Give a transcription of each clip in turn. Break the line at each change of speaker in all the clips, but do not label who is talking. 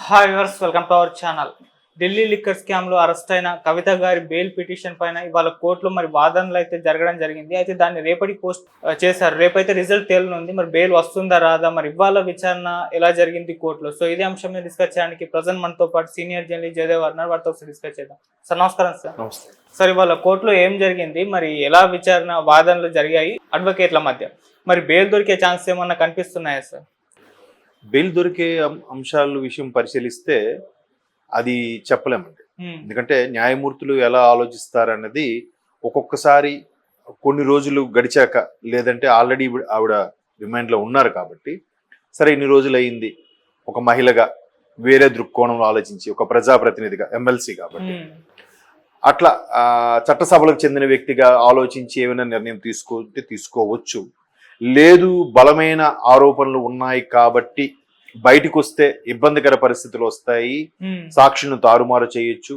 Hi viewers, welcome to our channel. Delhi liquor scam లో arrest అయిన కవిత గారి బెయిల్ పిటిషన్ పైన ఇవాళ కోర్టులో వాదనలు అయితే జరగడం జరిగింది. అయితే దాన్ని రేపటికి పోస్ట్ చేశారు. రేపైతే రిజల్ట్ తేలనుంది. బెయిల్ వస్తుందా రాదా, ఇవాళ విచారణ ఎలా జరిగింది కోర్టులో. సో ఇదే అంశం మీద డిస్కస్ చేయడానికి ప్రజెంట్ మనతో పాటు సీనియర్ జర్నలిస్ట్ జయదేవ్ ఉన్నారు. వారితో డిస్కస్ చేద్దాం. సార్ నమస్కారం. సార్ ఇవాళ కోర్టులో ఏం జరిగింది, ఎలా విచారణ వాదనలు జరిగాయి అడ్వకేట్ల మధ్య, బెయిల్ దొరికే ఛాన్స్ ఏమన్నా కనిపిస్తున్నాయా సార్?
బెయిల్ దొరికే అంశాల విషయం పరిశీలిస్తే అది చెప్పలేమండి. ఎందుకంటే న్యాయమూర్తులు ఎలా ఆలోచిస్తారన్నది ఒక్కొక్కసారి కొన్ని రోజులు గడిచాక, లేదంటే ఆల్రెడీ ఆవిడ రిమాండ్లో ఉన్నారు కాబట్టి, సరే ఇన్ని రోజులు అయింది, ఒక మహిళగా వేరే దృక్కోణంలో ఆలోచించి, ఒక ప్రజాప్రతినిధిగా ఎమ్మెల్సీ కాబట్టి అట్లా చట్టసభలకు చెందిన వ్యక్తిగా ఆలోచించి ఏమైనా నిర్ణయం తీసుకుంటే తీసుకోవచ్చు. లేదు, బలమైన ఆరోపణలు ఉన్నాయి కాబట్టి బయటకు వస్తే ఇబ్బందికర పరిస్థితులు వస్తాయి, సాక్షులను తారుమారు చేయొచ్చు,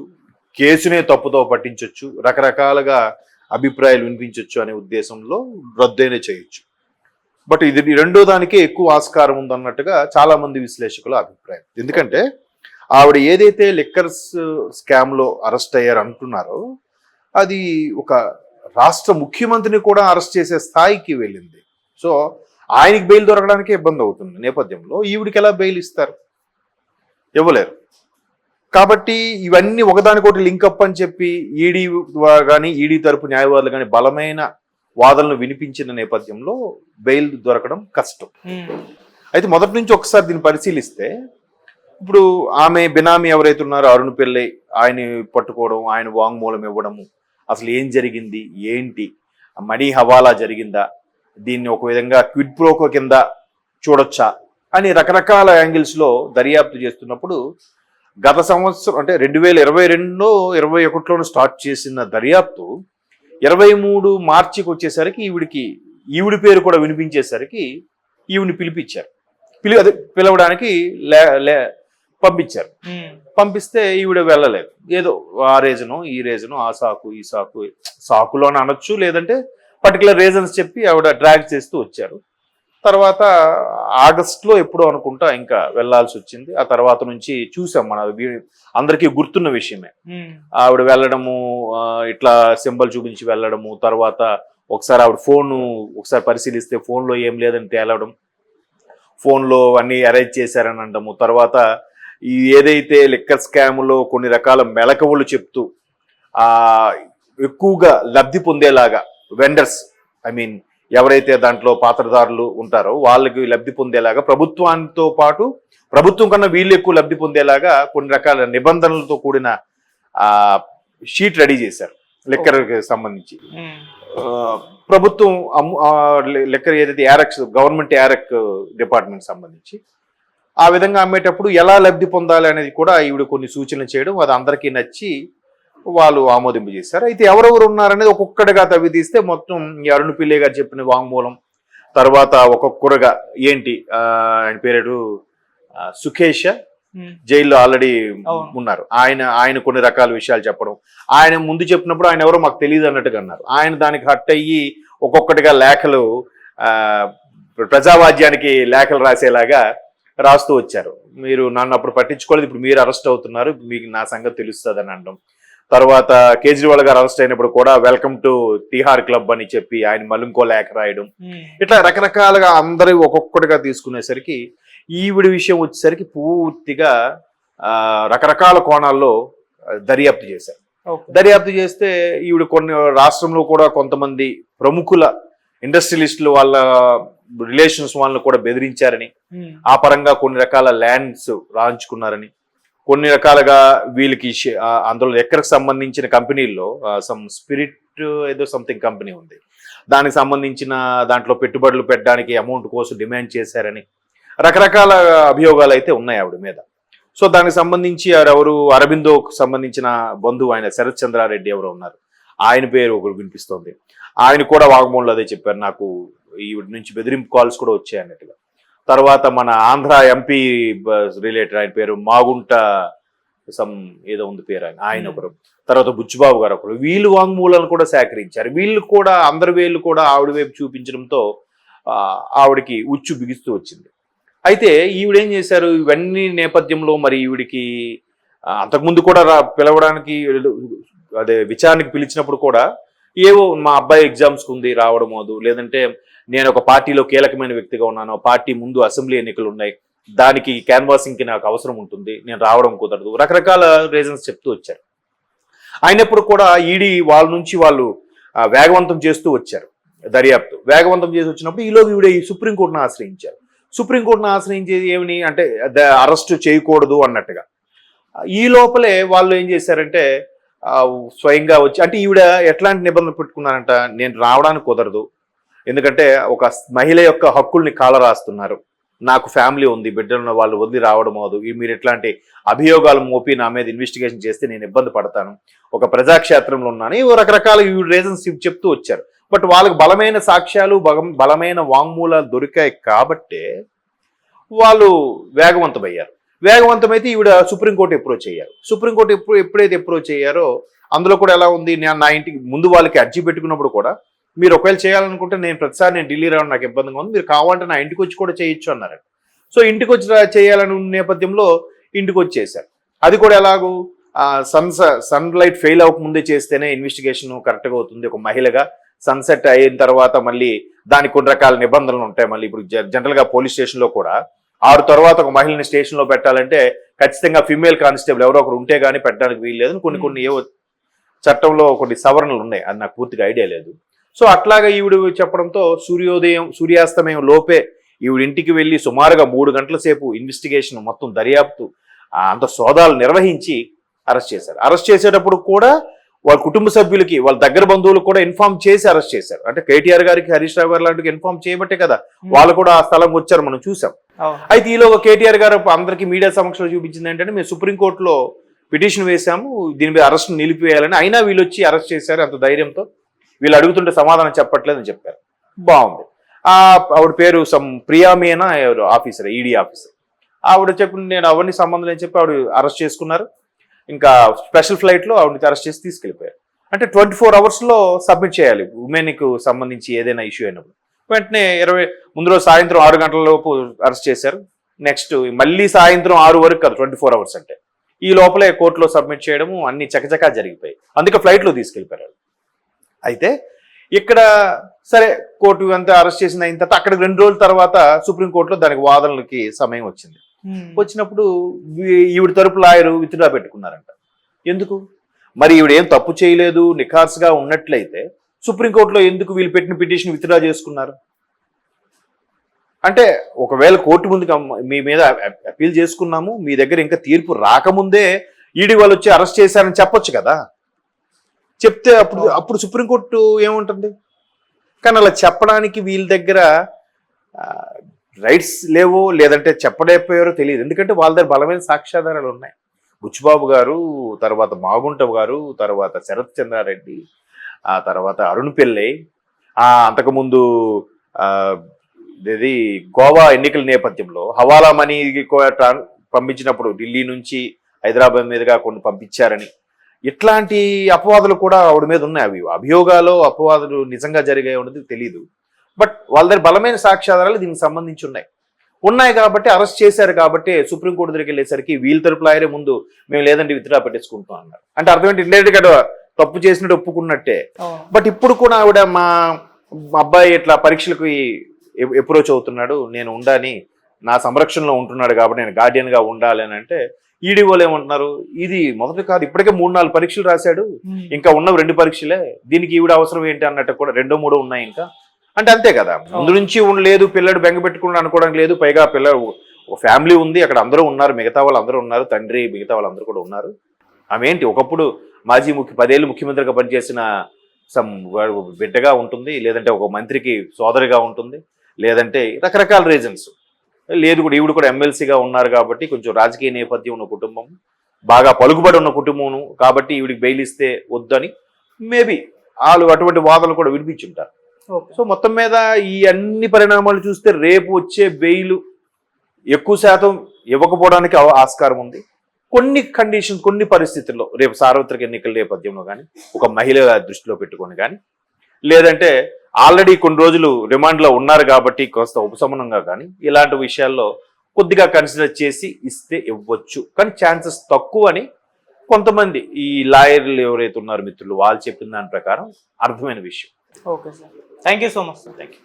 కేసునే తప్పుతో పట్టించవచ్చు, రకరకాలుగా అభిప్రాయాలు వినిపించవచ్చు అనే ఉద్దేశంలో రద్దయినా చేయొచ్చు. బట్ ఇది రెండో దానికే ఎక్కువ ఆస్కారం ఉందన్నట్టుగా చాలా మంది విశ్లేషకుల అభిప్రాయం. ఎందుకంటే ఆవిడ ఏదైతే లిక్కర్స్ స్కామ్ లో అరెస్ట్ అయ్యారు అంటున్నారో, అది ఒక రాష్ట్ర ముఖ్యమంత్రిని కూడా అరెస్ట్ చేసే స్థాయికి వెళ్ళింది. సో ఆయనకి బెయిల్ దొరకడానికి ఇబ్బంది అవుతుంది నేపథ్యంలో ఈవిడికి ఎలా బెయిల్ ఇస్తారు? ఇవ్వలేరు. కాబట్టి ఇవన్నీ ఒకదానికొకటి లింకప్ అని చెప్పి ఈడీ కానీ ఈడీ తరపు న్యాయవాదులు కానీ బలమైన వాదనలు వినిపించిన నేపథ్యంలో బెయిల్ దొరకడం కష్టం. అయితే మొదటి నుంచి ఒకసారి దీన్ని పరిశీలిస్తే, ఇప్పుడు ఆమె బినామీ ఎవరైతే ఉన్నారో అరుణ్ పిల్లై, ఆయన పట్టుకోవడం, ఆయన వాంగ్మూలం ఇవ్వడము, అసలు ఏం జరిగింది, ఏంటి, మనీ హవాలా జరిగిందా, దీన్ని ఒక విధంగా క్విడ్ ప్రోకో కింద చూడొచ్చా అని రకరకాల యాంగిల్స్లో దర్యాప్తు చేస్తున్నప్పుడు, గత సంవత్సరం అంటే 2022 21 స్టార్ట్ చేసిన దర్యాప్తు 23 మార్చికి వచ్చేసరికి ఈవిడి పేరు కూడా వినిపించేసరికి ఈవిని పిలిపించారు. పిలవడానికి పంపించారు. పంపిస్తే ఈవిడ వెళ్ళలేదు. ఏదో ఆ రీజను ఈ రీజను, ఆ సాకు ఈ సాకులో అని అనొచ్చు, లేదంటే పర్టికులర్ రీజన్స్ చెప్పి ఆవిడ డ్రాగ్ చేస్తూ వచ్చారు. తర్వాత ఆగస్ట్లో ఎప్పుడో అనుకుంటా ఇంకా వెళ్లాల్సి వచ్చింది. ఆ తర్వాత నుంచి చూసాం, మన అందరికీ గుర్తున్న విషయమే. ఆవిడ వెళ్ళడము, ఇట్లా సింబల్ చూపించి వెళ్ళడము, తర్వాత ఒకసారి ఆవిడ ఫోను ఒకసారి పరిశీలిస్తే ఫోన్లో ఏం లేదని తేలడం, ఫోన్లో అన్ని అరేంజ్ చేశారని అనడము, తర్వాత ఈ ఏదైతే లిక్కర్ స్కామ్లో కొన్ని రకాల మెలకువలు చెప్తూ ఎక్కువగా లబ్ధి పొందేలాగా వెండర్స్, ఎవరైతే దాంట్లో పాత్రదారులు ఉంటారో వాళ్ళకి లబ్ధి పొందేలాగా, ప్రభుత్వాంతో పాటు ప్రభుత్వం కన్నా వీళ్ళు ఎక్కువ లబ్ధి పొందేలాగా కొన్ని రకాల నిబంధనలతో కూడిన షీట్ రెడీ చేశారు లిక్కర్కి సంబంధించి. ప్రభుత్వం లిక్కర్ ఏదైతే యారక్స్, గవర్నమెంట్ యారక్ డిపార్ట్మెంట్ సంబంధించి ఆ విధంగా అమ్మేటప్పుడు ఎలా లబ్ధి పొందాలి అనేది కూడా ఈవిడ కొన్ని సూచనలు చేయడం, అది అందరికీ నచ్చి వాళ్ళు ఆమోదింపు చేశారు. అయితే ఎవరెవరు ఉన్నారనేది ఒక్కొక్కటిగా తవ్వితీస్తే మొత్తం ఈ అరుణ్ పిల్లై గారు చెప్పిన వాంగ్మూలం, తర్వాత ఒక్కొక్కరుగా ఏంటి, ఆయన పేరు సుఖేష్, జైల్లో ఆల్రెడీ ఉన్నారు, ఆయన కొన్ని రకాల విషయాలు చెప్పడం, ఆయన ముందు చెప్పినప్పుడు ఆయన ఎవరో మాకు తెలియదు అన్నట్టుగా అన్నారు. ఆయన దానికి హట్ అయ్యి ఒక్కొక్కటిగా లేఖలు, ప్రజావాద్యానికి లేఖలు రాసేలాగా రాస్తూ వచ్చారు. మీరు నన్ను అప్పుడు పట్టించుకోలేదు, ఇప్పుడు మీరు అరెస్ట్ అవుతున్నారు, మీకు నా సంగతి తెలుస్తుంది అని అనడం. తర్వాత కేజ్రీవాల్ గారు అరెస్ట్ అయినప్పుడు కూడా వెల్కమ్ టు తిహార్ క్లబ్ అని చెప్పి ఆయన మళ్ళీ ఇంకో లేఖ రాయడం, ఇట్లా రకరకాలుగా అందరూ ఒక్కొక్కటిగా తీసుకునేసరికి ఈవిడ విషయం వచ్చేసరికి పూర్తిగా రకరకాల కోణాల్లో దర్యాప్తు చేశారు. దర్యాప్తు చేస్తే ఈవిడ కొన్ని రాష్ట్రంలో కూడా కొంతమంది ప్రముఖుల ఇండస్ట్రియలిస్టులు వాళ్ళ రిలేషన్స్ వాళ్ళని కూడా బెదిరించారని, ఆ పరంగా కొన్ని రకాల ల్యాండ్స్ రాయించుకున్నారని, కొన్ని రకాలుగా వీళ్ళకి అందులో ఎక్కడికి సంబంధించిన కంపెనీల్లో స్పిరిట్ ఏదో సంథింగ్ కంపెనీ ఉంది, దానికి సంబంధించిన దాంట్లో పెట్టుబడులు పెట్టడానికి అమౌంట్ కోసం డిమాండ్ చేశారని రకరకాల అభియోగాలు అయితే ఉన్నాయి ఆవిడ మీద. సో దానికి సంబంధించి ఎవరు అరబిందోకు సంబంధించిన బంధువు ఆయన శరత్ చంద్రారెడ్డి ఎవరో ఉన్నారు, ఆయన పేరు ఒకరు వినిపిస్తోంది. ఆయన కూడా వాగ్మూలంలో అదే చెప్పారు, నాకు ఈవిడ నుంచి బెదిరింపు కాల్స్ కూడా వచ్చాయి అన్నట్టుగా. తర్వాత మన ఆంధ్ర ఎంపీ రిలేటెడ్ ఆయన పేరు మాగుంట ఏదో ఉంది పేరు, ఆయన ఒకరు, తర్వాత బుచ్చిబాబు గారు ఒకరు, వీళ్ళు వాంగ్మూలాలను కూడా సేకరించారు. వీళ్ళు కూడా అందరి వేళ్ళు కూడా ఆవిడ వైపు చూపించడంతో ఆవిడకి ఉచ్చు బిగిస్తూ వచ్చింది. అయితే ఈవిడేం చేశారు, ఇవన్నీ నేపథ్యంలో మరి ఈవిడికి అంతకుముందు కూడా పిలవడానికి అదే విచారణకి పిలిచినప్పుడు కూడా ఏవో మా అబ్బాయి ఎగ్జామ్స్కి ఉంది రావడం అదు, లేదంటే నేను ఒక పార్టీలో కీలకమైన వ్యక్తిగా ఉన్నాను, పార్టీ ముందు అసెంబ్లీ ఎన్నికలు ఉన్నాయి, దానికి క్యాన్వాసింగ్కి నాకు అవసరం ఉంటుంది, నేను రావడం కుదరదు, రకరకాల రీజన్స్ చెప్తూ వచ్చారు. అయినప్పుడు కూడా ఈడీ వాళ్ళ నుంచి వాళ్ళు వేగవంతం చేస్తూ వచ్చారు, దర్యాప్తు వేగవంతం చేసి వచ్చినప్పుడు ఈలోగా ఈవిడ ఈ సుప్రీంకోర్టును ఆశ్రయించారు. సుప్రీంకోర్టును ఆశ్రయించేది ఏమని అంటే అరెస్ట్ చేయకూడదు అన్నట్టుగా. ఈ లోపలే వాళ్ళు ఏం చేశారంటే స్వయంగా వచ్చి, అంటే ఈవిడ ఎట్లాంటి నిబంధనలు పెట్టుకున్నారంట, నేను రావడానికి కుదరదు, ఎందుకంటే ఒక మహిళ యొక్క హక్కుల్ని కాలరాస్తున్నారు, నాకు ఫ్యామిలీ ఉంది, బిడ్డలున్న వాళ్ళు వదిలి రావడం అవదు, మీరు ఎట్లాంటి అభియోగాలు మోపి నా మీద ఇన్వెస్టిగేషన్ చేస్తే నేను ఇబ్బంది పడతాను, ఒక ప్రజాక్షేత్రంలో ఉన్నాను, ఇవి రకరకాల రీజన్స్ చెప్తూ వచ్చారు. బట్ వాళ్ళకి బలమైన సాక్ష్యాలు బలమైన వాంగ్మూలాలు దొరికాయి కాబట్టే వాళ్ళు వేగవంతమయ్యారు. వేగవంతమైతే ఈవిడ సుప్రీంకోర్టు అప్రోచ్ అయ్యారు. సుప్రీంకోర్టు ఎప్పుడైతే అప్రోచ్ అయ్యారో అందులో కూడా ఎలా ఉంది, నేను నా ఇంటికి ముందు వాళ్ళకి అర్జీ పెట్టుకున్నప్పుడు కూడా మీరు ఒకవేళ చేయాలనుకుంటే నేను ప్రతిసారి నేను ఢిల్లీ రావడం నాకు ఇబ్బందిగా ఉంది, మీరు కావాలంటే నా ఇంటికి వచ్చి కూడా చేయొచ్చు అన్నారు. సో ఇంటికి వచ్చి చేయాలని నేపథ్యంలో ఇంటికి వచ్చి చేశారు. అది కూడా ఎలాగూ సన్లైట్ ఫెయిల్ అవ్వకముందే చేస్తేనే ఇన్వెస్టిగేషన్ కరెక్ట్గా అవుతుంది. ఒక మహిళగా సన్సెట్ అయిన తర్వాత మళ్ళీ దానికి కొన్ని రకాల నిబంధనలు ఉంటాయి. మళ్ళీ ఇప్పుడు జనరల్గా పోలీస్ స్టేషన్లో కూడా 6 తర్వాత ఒక మహిళని స్టేషన్లో పెట్టాలంటే ఖచ్చితంగా ఫీమేల్ కానిస్టేబుల్ ఎవరో ఒకరు ఉంటే కానీ పెట్టడానికి వీల్లేదు. కొన్ని ఏవో చట్టంలో కొన్ని సవరణలు ఉన్నాయి, అది నాకు పూర్తిగా ఐడియా లేదు. సో అట్లాగా ఈవిడ చెప్పడంతో సూర్యాస్తమయం లోపే ఈవిడ ఇంటికి వెళ్ళి సుమారుగా 3 గంటల సేపు ఇన్వెస్టిగేషన్ మొత్తం దర్యాప్తు అంత సోదాలు నిర్వహించి అరెస్ట్ చేశారు. అరెస్ట్ చేసేటప్పుడు కూడా వాళ్ళ కుటుంబ సభ్యులకి వాళ్ళ దగ్గర బంధువులకు కూడా ఇన్ఫార్మ్ చేసి అరెస్ట్ చేశారు. అంటే కేటీఆర్ గారికి హరీష్ రావు గారు లాంటివి ఇన్ఫార్మ్ చేయబట్టే కదా వాళ్ళు కూడా ఆ స్థలంకి వచ్చారు, మనం చూసాం. అయితే ఈలో కేటీఆర్ గారు అందరికీ మీడియా సమక్షంలో చూపించింది ఏంటంటే, మేము సుప్రీంకోర్టులో పిటిషన్ వేశాము దీని మీద అరెస్ట్ నిలిపివేయాలని, అయినా వీళ్ళు వచ్చి అరెస్ట్ చేశారు అంత ధైర్యంతో, వీళ్ళు అడుగుతుంటే సమాధానం చెప్పట్లేదని చెప్పారు. బాగుంది. ఆవిడ పేరు ప్రియామేనా ఆఫీసర్, ఈడీ ఆఫీసర్. ఆవిడ చెప్పి నేను అవన్నీ సంబంధం అని చెప్పి ఆవిడ అరెస్ట్ చేసుకున్నారు. ఇంకా స్పెషల్ ఫ్లైట్లో ఆవిడని అరెస్ట్ చేసి తీసుకెళ్ళిపోయారు. అంటే 24 అవర్స్లో సబ్మిట్ చేయాలి ఉమెన్కి సంబంధించి ఏదైనా ఇష్యూ అయినప్పుడు. వెంటనే ముందు రోజు సాయంత్రం 6 గంటల లోపు అరెస్ట్ చేశారు. నెక్స్ట్ మళ్ళీ సాయంత్రం 6 వరకు కాదు, 24 అవర్స్ అంటే ఈ లోపలే కోర్టులో సబ్మిట్ చేయడము అన్ని చకచకా జరిగిపోయాయి. అందుకే ఫ్లైట్లో తీసుకెళ్ళిపోయారు. అయితే ఇక్కడ సరే కోర్టు అంతా అరెస్ట్ చేసిన అయిన తర్వాత అక్కడికి 2 రోజుల తర్వాత సుప్రీంకోర్టులో దానికి వాదనలకి సమయం వచ్చింది. వచ్చినప్పుడు ఈవిడ తరపు లాయరు విత్డ్రా పెట్టుకున్నారంట. ఎందుకు మరి, ఈవిడ ఏం తప్పు చేయలేదు నిఖార్స్గా ఉన్నట్లయితే సుప్రీంకోర్టులో ఎందుకు వీళ్ళు పెట్టిన పిటిషన్ విత్డ్రా చేసుకున్నారు? అంటే ఒకవేళ కోర్టు ముందుకు మీ మీద అపీల్ చేసుకున్నాము, మీ దగ్గర ఇంకా తీర్పు రాకముందే ఈడీ వాళ్ళు వచ్చి అరెస్ట్ చేశారని చెప్పొచ్చు కదా. చెప్తే అప్పుడు సుప్రీంకోర్టు ఏముంటుంది? కానీ అలా చెప్పడానికి వీళ్ళ దగ్గర రైట్స్ లేవో లేదంటే చెప్పలేకపోయారో తెలియదు. ఎందుకంటే వాళ్ళ దగ్గర బలమైన సాక్ష్యాధారాలు ఉన్నాయి. బుచ్చిబాబు గారు, తర్వాత మాగుంట గారు, తర్వాత శరత్ చంద్రారెడ్డి, ఆ తర్వాత అరుణ్ పిల్లై, అంతకుముందు ఇది గోవా ఎన్నికల నేపథ్యంలో హవాలా మనీ పంపించినప్పుడు ఢిల్లీ నుంచి హైదరాబాద్ మీదుగా కొన్ని పంపించారని ఇట్లాంటి అపవాదులు కూడా ఆవిడ మీద ఉన్నాయి. అవి అభియోగాలు అపవాదులు నిజంగా జరిగాయి ఉన్నది తెలియదు. బట్ వాళ్ళ దగ్గర బలమైన సాక్ష్యాధారాలు దీనికి సంబంధించి ఉన్నాయి కాబట్టి అరెస్ట్ చేశారు. కాబట్టి సుప్రీంకోర్టు దగ్గరికి వెళ్ళేసరికి వీళ్ళ తరపు లాయరే ముందు మేము లేదంటే విత్డ్రా పెట్టేసుకుంటాం అన్నారు. అంటే అర్థమేంటి, ఇండైరెక్ట్ గా తప్పు చేసినట్టు ఒప్పుకున్నట్టే. బట్ ఇప్పుడు కూడా ఆవిడ మా అబ్బాయి ఇట్లా పరీక్షలకు అప్రోచ్ అవుతున్నాడు, నేను ఉండాలని నా సంరక్షణలో ఉంటున్నాడు కాబట్టి నేను గార్డియన్ గా ఉండాలి అని అంటే ఈడీ వాళ్ళు ఏమంటున్నారు, ఇది మొదటి కాదు ఇప్పటికే 3-4 పరీక్షలు రాశాడు, ఇంకా ఉన్నవి 2 పరీక్షలే, దీనికి ఈవిడ అవసరం ఏంటి అన్నట్టు కూడా 2-3 ఉన్నాయి ఇంకా. అంటే అంతే కదా, ముందు నుంచి ఉండలేదు, పిల్లడు బెంగ పెట్టుకుని అనుకోవడానికి లేదు, పైగా పిల్లడు ఫ్యామిలీ ఉంది, అక్కడ అందరూ ఉన్నారు, మిగతా వాళ్ళు అందరూ ఉన్నారు, తండ్రి మిగతా వాళ్ళందరూ కూడా ఉన్నారు. ఆమె ఏంటి ఒకప్పుడు మాజీ 10 ఏళ్ళు ముఖ్యమంత్రిగా పనిచేసిన బిడ్డగా ఉంటుంది, లేదంటే ఒక మంత్రికి సోదరిగా ఉంటుంది, లేదంటే రకరకాల రీజన్స్ లేదు. కూడా ఈవిడ కూడా ఎమ్మెల్సీగా ఉన్నారు కాబట్టి కొంచెం రాజకీయ నేపథ్యం ఉన్న కుటుంబం, బాగా పలుకుబడి ఉన్న కుటుంబం కాబట్టి ఈవిడికి బెయిల్ ఇస్తే వద్దని మేబీ వాళ్ళు అటువంటి వాదనలు కూడా వినిపించుంటారు. సో మొత్తం మీద ఈ అన్ని పరిణామాలు చూస్తే రేపు వచ్చే బెయిల్ ఎక్కువ శాతం ఇవ్వకపోవడానికి ఆస్కారం ఉంది. కొన్ని కండిషన్ కొన్ని పరిస్థితుల్లో రేపు సార్వత్రిక ఎన్నికల నేపథ్యంలో కానీ, ఒక మహిళ దృష్టిలో పెట్టుకొని కానీ, లేదంటే ఆల్రెడీ కొన్ని రోజులు రిమాండ్లో ఉన్నారు కాబట్టి కొంత ఉపశమనంగా కానీ, ఇలాంటి విషయాల్లో కొద్దిగా కన్సిడర్ చేసి ఇస్తే ఇవ్వచ్చు, కానీ ఛాన్సెస్ తక్కువ అని కొంతమంది ఈ లాయర్లు ఎవరైతే ఉన్నారో మిత్రులు వాళ్ళు చెప్పిన దాని ప్రకారం అర్థమైన విషయం.
Okay sir, thank you so much sir.
Thank you.